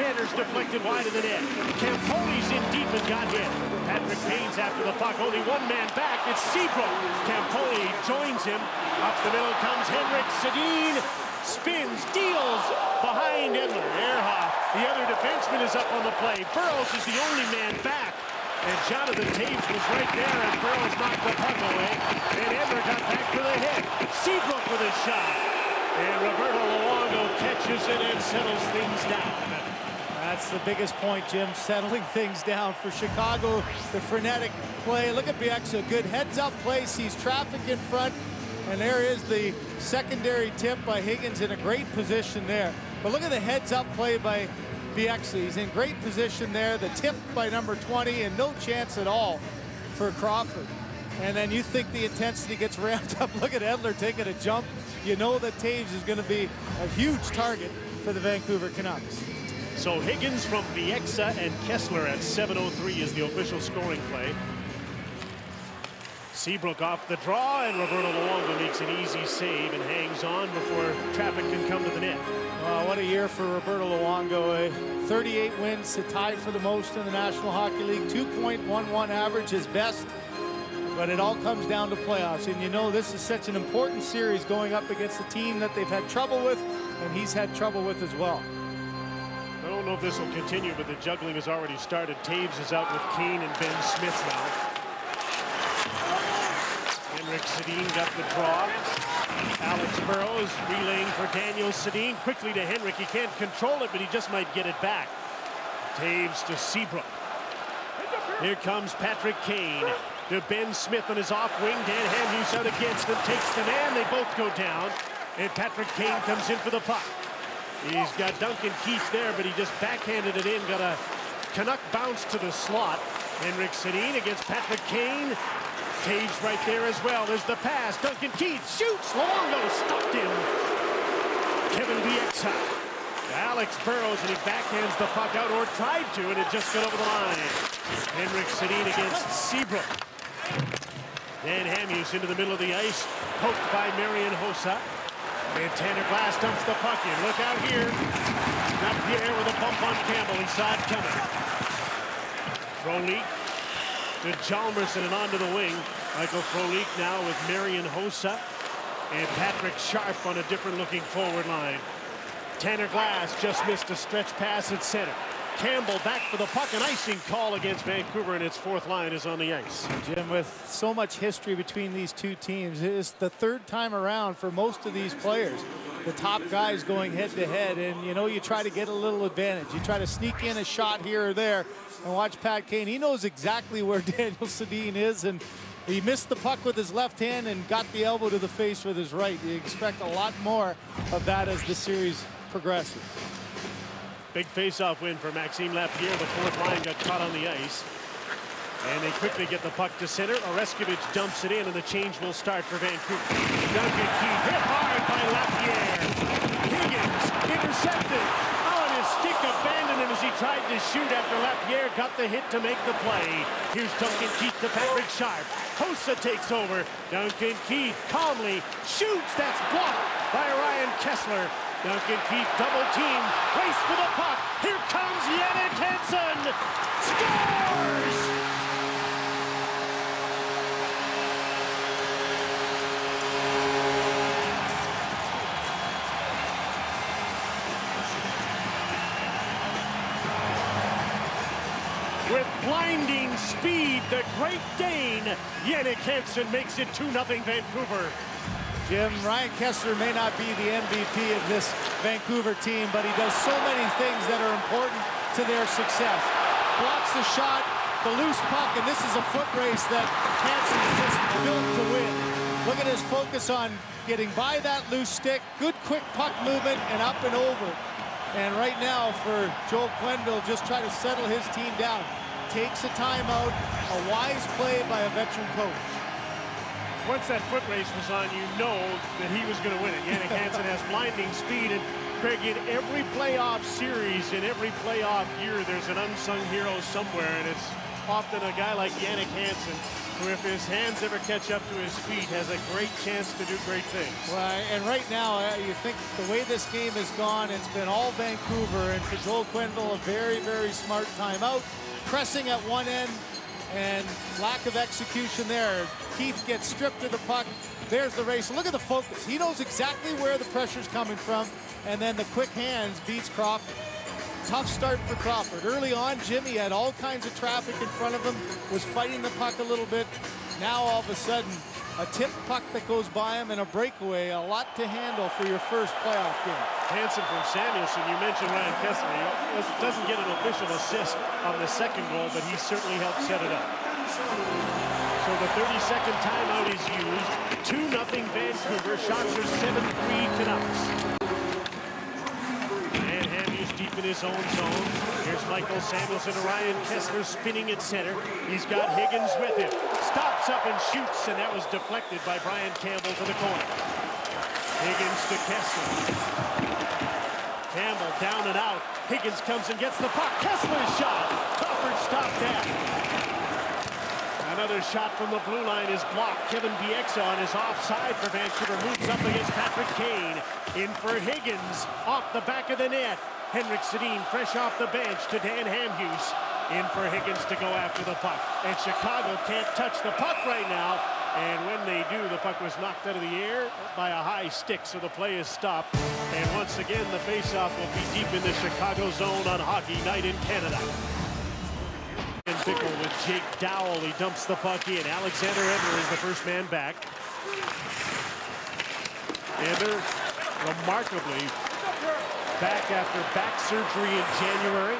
centers deflected wide of the net. Campoli's in deep and got hit. Patrick Kane's after the puck. Only one man back. It's Seabrook. Campoli joins him. Up the middle comes Henrik Sedin. Spins, deals behind Edler. Ehrhoff, the other defenseman, is up on the play. Burrows is the only man back. And Jonathan Toews was right there as Burrows knocked the puck away. And Edler got back for the hit. Seabrook with a shot. And Roberto Luongo catches it and settles things down. That's the biggest point, Jim, settling things down for Chicago. The frenetic play. Look at Bieksa, good heads-up play, sees traffic in front. And there is the secondary tip by Higgins in a great position there. But look at the heads-up play by Bieksa. He's in great position there. The tip by number 20, and no chance at all for Crawford. And then you think the intensity gets ramped up. Look at Edler taking a jump. You know that Toews is going to be a huge target for the Vancouver Canucks. So Higgins from Bieksa and Kessler at 7:03 is the official scoring play. Seabrook off the draw, and Roberto Luongo makes an easy save and hangs on before traffic can come to the net. Well, what a year for Roberto Luongo. 38 wins to tie for the most in the National Hockey League. 2.11 average, his best. But it all comes down to playoffs. And you know, this is such an important series going up against a team that they've had trouble with, and he's had trouble with as well. I don't know if this will continue, but the juggling has already started. Toews is out with Kane and Ben Smith now. Henrik Sedin got the draw. Alex Burrows relaying for Daniel Sedin. Quickly to Henrik. He can't control it, but he just might get it back. Toews to Seabrook. Here comes Patrick Kane to Ben Smith on his off wing. Dan Hamhuis out against them. Takes the man. They both go down. And Patrick Kane comes in for the puck. He's got Duncan Keith there, but he just backhanded it in. Got a Canuck bounce to the slot. Henrik Sedin against Patrick Kane. Toews right there as well. There's the pass. Duncan Keith shoots. Luongo stopped him. Kevin Bieksa. Alex Burrows, and he backhands the puck out, or tried to, and it just got over the line. Henrik Sedin against Seabrook. Dan Hamhuis into the middle of the ice. Poked by Marian Hossa. And Tanner Glass dumps the puck in. Look out here. Lapierre with a bump on Campbell. He saw it coming. Frolik to Chalmerson and onto the wing. Michael Frolik now with Marian Hossa and Patrick Sharp on a different looking forward line. Tanner Glass just missed a stretch pass at center. Campbell back for the puck. An icing call against Vancouver, and its fourth line is on the ice. Jim, with so much history between these two teams, it is the third time around for most of these players. The top guys going head to head, and you know, you try to get a little advantage. You try to sneak in a shot here or there, and watch Pat Kane. He knows exactly where Daniel Sedin is, and he missed the puck with his left hand and got the elbow to the face with his right. You expect a lot more of that as the series progresses. Big face-off win for Maxime Lapierre. The fourth line got caught on the ice. And they quickly get the puck to center. Oreskevich dumps it in, and the change will start for Vancouver. Duncan Keith hit hard by Lapierre. Higgins intercepted. Oh, and his stick abandoned him as he tried to shoot after Lapierre got the hit to make the play. Here's Duncan Keith to Patrick Sharp. Hossa takes over. Duncan Keith calmly shoots. That's blocked by Ryan Kessler. Duncan Keith double team, race for the puck. Here comes Jannik Hansen. Scores! With blinding speed, the Great Dane, Jannik Hansen makes it 2-0 Vancouver. Jim, Ryan Kessler may not be the MVP of this Vancouver team, but he does so many things that are important to their success. Blocks the shot, the loose puck, and this is a foot race that Hansen's just built to win. Look at his focus on getting by that loose stick, good quick puck movement, and up and over. And right now for Joel Quenneville, just try to settle his team down. Takes a timeout, a wise play by a veteran coach. Once that foot race was on, you know that he was going to win it. Jannik Hansen has blinding speed, and Craig, in every playoff series, in every playoff year, there's an unsung hero somewhere, and it's often a guy like Jannik Hansen. who, if his hands ever catch up to his feet, has a great chance to do great things. Well, and right now, you think the way this game has gone, it's been all Vancouver, and for Joel Quenneville, a very, very smart timeout. Pressing at one end, and lack of execution there. Keith gets stripped of the puck. There's the race. Look at the focus. He knows exactly where the pressure's coming from, and then the quick hands beats Crawford. Tough start for Crawford. Early on, Jimmy had all kinds of traffic in front of him, was fighting the puck a little bit. Now, all of a sudden, a tip puck that goes by him and a breakaway, a lot to handle for your first playoff game. Hanson from Samuelson, you mentioned Ryan Kesler. He doesn't get an official assist on the second goal, but he certainly helped set it up. So the 30-second timeout is used. 2-0 Vancouver. Shots are 7-3 Canucks. And Hamhuis deep in his own zone. Here's Michael Samuelson to Ryan Kesler spinning at center. He's got Higgins with him. Stops up and shoots, and that was deflected by Brian Campbell to the corner. Higgins to Kesler. Campbell down and out. Higgins comes and gets the puck. Kessler's shot. Crawford stopped that. Another shot from the blue line is blocked. Kevin Bieksa on his offside for Vancouver. Moves up against Patrick Kane. In for Higgins. Off the back of the net. Henrik Sedin fresh off the bench to Dan Hamhuis. In for Higgins to go after the puck. And Chicago can't touch the puck right now. And when they do, the puck was knocked out of the air by a high stick, so the play is stopped. And once again, the faceoff will be deep in the Chicago zone on Hockey Night in Canada. And Bickle with Jake Dowell. He dumps the puck in. Alexander Edler is the first man back. Edler, remarkably, back after back surgery in January.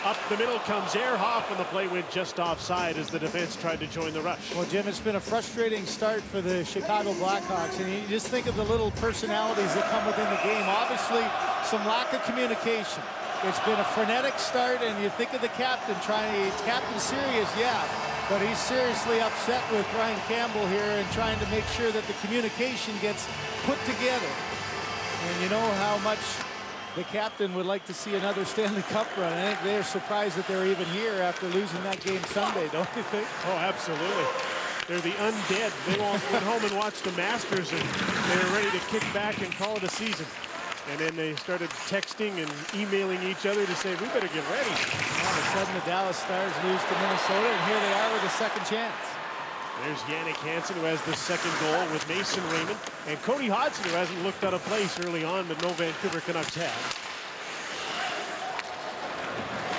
Up the middle comes Ehrhoff, and the play went just offside as the defense tried to join the rush. Well, Jim, it's been a frustrating start for the Chicago Blackhawks, and you just think of the little personalities that come within the game. Obviously, some lack of communication. It's been a frenetic start, and you think of the captain Captain serious, yeah, but he's seriously upset with Brian Campbell here and trying to make sure that the communication gets put together. And you know how much the captain would like to see another Stanley Cup run. I think they're surprised that they're even here after losing that game Sunday, don't you think? Oh, absolutely. They're the undead. They went home and watched the Masters, and they were ready to kick back and call it a season. And then they started texting and emailing each other to say, we better get ready. All of a sudden, the Dallas Stars lose to Minnesota, and here they are with a second chance. There's Yannick Hansen, who has the second goal with Mason Raymond. And Cody Hodgson, who hasn't looked out of place early on, but no Vancouver Canucks have.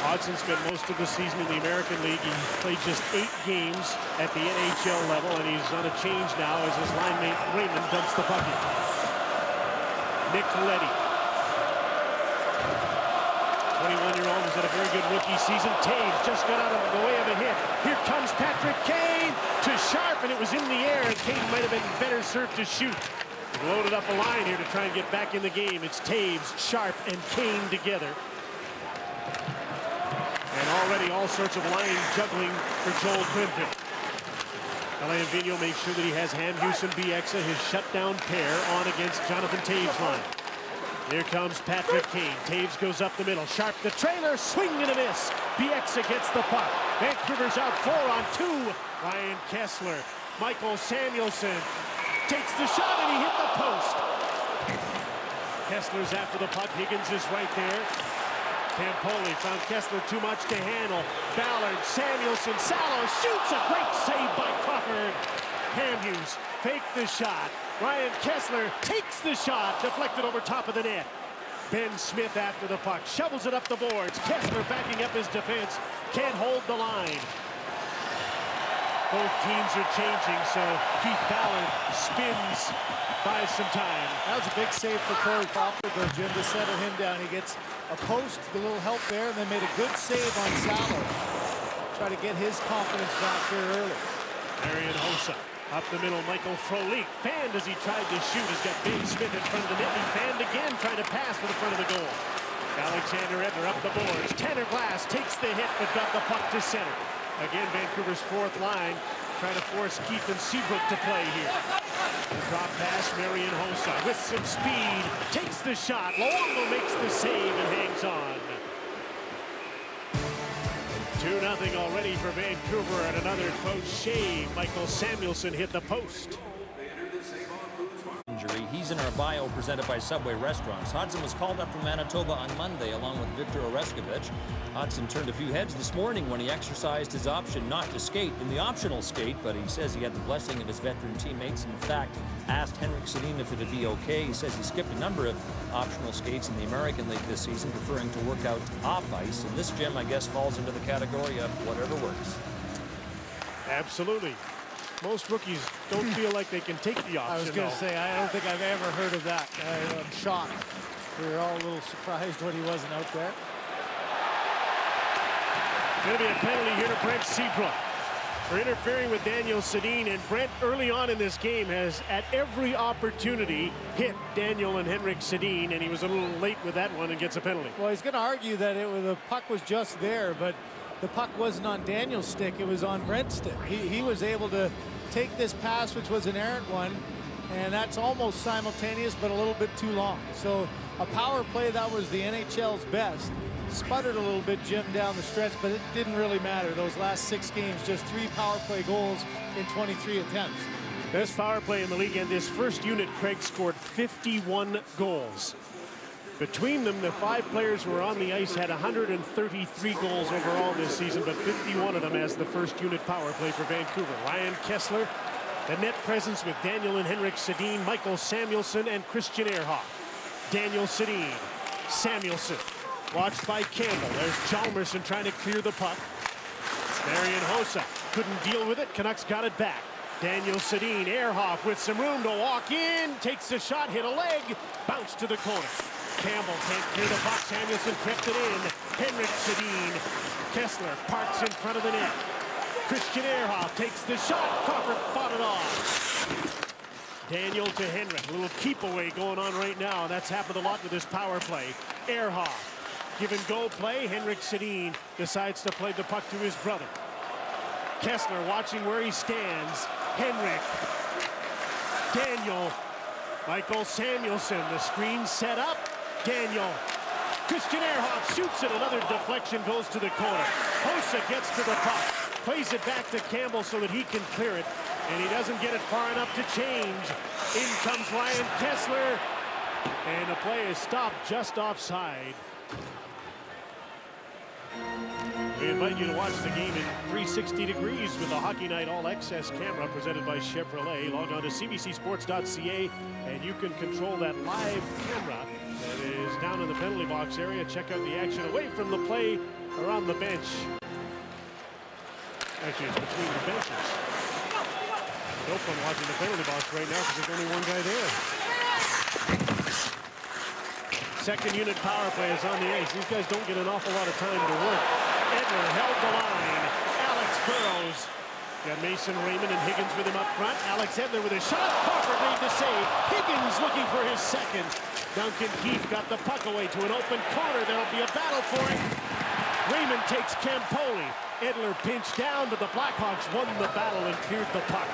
Hodgson spent most of the season in the American League. He played just 8 games at the NHL level, and he's on a change now as his line mate Raymond dumps the puck in. Nick Leddy. 21-year-old has had a very good rookie season. Taves just got out of the way of a hit. Here comes Patrick Kane to Sharp, and it was in the air, and Kane might have been better served to shoot. He loaded up a line here to try and get back in the game. It's Taves, Sharp, and Kane together. And already all sorts of line juggling for Joel Quenneville. Alain Vigneault makes sure that he has Hamhuis and Bieksa, his shutdown pair, on against Jonathan Taves' line. Here comes Patrick Kane. Taves goes up the middle. Sharp the trailer, swing and a miss. Bieksa gets the puck. Vancouver's out 4-on-2. Ryan Kesler. Michael Samuelson takes the shot, and he hit the post. Kessler's after the puck. Higgins is right there. Campoli found Kesler too much to handle. Ballard, Samuelson, Salo shoots. A great save by Crawford. Hamhuis faked the shot. Ryan Kesler takes the shot, deflected over top of the net. Ben Smith after the puck, shovels it up the boards. Kesler backing up his defense, can't hold the line. Both teams are changing, so Keith Ballard spins, buys some time. That was a big save for Corey Crawford, though, Jim, to settle him down. He gets a post, a little help there, and then made a good save on Salo. Try to get his confidence back here early. Marian Hossa. Up the middle, Michael Frolik fanned as he tried to shoot. He's got Ben Smith in front of the net. He fanned again, trying to pass for the front of the goal. Alexander Edler up the boards. Tanner Glass takes the hit, but got the puck to center. Again, Vancouver's fourth line trying to force Keith and Seabrook to play here. The drop pass, Marian Hossa with some speed. Takes the shot. Luongo makes the save and hangs on. 2-0 already for Vancouver, and another close shave. Michael Samuelsson hit the post. Injury. He's in our bio presented by Subway Restaurants. Hodgson was called up from Manitoba on Monday along with Victor Oreskovich. Hodgson turned a few heads this morning when he exercised his option not to skate in the optional skate, but he says he had the blessing of his veteran teammates. In fact, asked Henrik Sedin if it'd be okay. He says he skipped a number of optional skates in the American League this season, preferring to work out off ice. And this gym, I guess, falls into the category of whatever works. Absolutely. Most rookies don't feel like they can take the option. I was going to say, I don't think I've ever heard of that. I'm shocked. We were all a little surprised when he wasn't out there. Going to be a penalty here to Brent Seabrook for interfering with Daniel Sedin. And Brent, early on in this game, has at every opportunity hit Daniel and Henrik Sedin, and he was a little late with that one and gets a penalty. Well, he's going to argue that the puck was just there, but the puck wasn't on Daniel's stick, it was on Brent's stick. He was able to take this pass, which was an errant one, and that's almost simultaneous, but a little bit too long. So a power play that was the NHL's best. Sputtered a little bit, Jim, down the stretch, but it didn't really matter. Those last 6 games, just 3 power play goals in 23 attempts. Best power play in the league, and this first unit, Craig, scored 51 goals. Between them, the 5 players who were on the ice had 133 goals overall this season, but 51 of them as the first unit power play for Vancouver. Ryan Kesler, the net presence with Daniel and Henrik Sedin, Michael Samuelsson, and Christian Ehrhoff. Daniel Sedin, Samuelsson, watched by Campbell. There's Chalmerson trying to clear the puck. Marian Hossa couldn't deal with it. Canucks got it back. Daniel Sedin, Ehrhoff with some room to walk in, takes the shot, hit a leg, bounced to the corner. Campbell can't clear the puck. Samuelsson crept it in. Henrik Sedin. Kesler parks in front of the net. Christian Ehrhoff takes the shot. Crawford fought it off. Daniel to Henrik. A little keep away going on right now. That's happened a lot with this power play. Ehrhoff. Give and go play. Henrik Sedin decides to play the puck to his brother. Kesler watching where he stands. Henrik. Daniel. Michael Samuelsson. The screen set up. Daniel. Christian Ehrhoff shoots it. Another deflection goes to the corner. Hossa gets to the puck. Plays it back to Campbell so that he can clear it. And he doesn't get it far enough to change. In comes Ryan Kesler. And the play is stopped just offside. We invite you to watch the game in 360 degrees with the Hockey Night All Access camera presented by Chevrolet. Log on to cbcsports.ca and you can control that live camera that is down in the penalty box area. Check out the action away from the play or on the bench. Actually, it's between the benches. No fun watching the penalty box right now because there's only one guy there. Second unit power play is on the ice. These guys don't get an awful lot of time to work. Edler held the line. Alex Burrows. Got Mason Raymond and Higgins with him up front. Alex Edler with a shot. Crawford made the save. Higgins looking for his second. Duncan Keith got the puck away to an open corner. There'll be a battle for it. Raymond takes Campoli. Edler pinched down, but the Blackhawks won the battle and cleared the puck.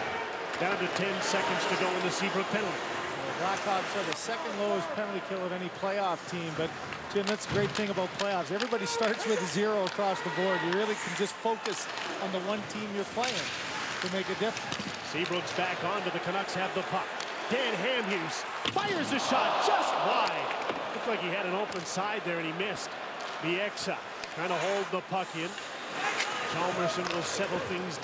Down to 10 seconds to go in the Seabrook penalty. Blackhawks are the second lowest penalty kill of any playoff team, but Jim, that's the great thing about playoffs. Everybody starts with 0 across the board. You really can just focus on the one team you're playing to make a difference. Seabrook's back on, but the Canucks have the puck. Dan Hamhuis fires a shot just wide. Looked like he had an open side there and he missed. Bieksa trying to hold the puck in. Chalmerson will settle things down.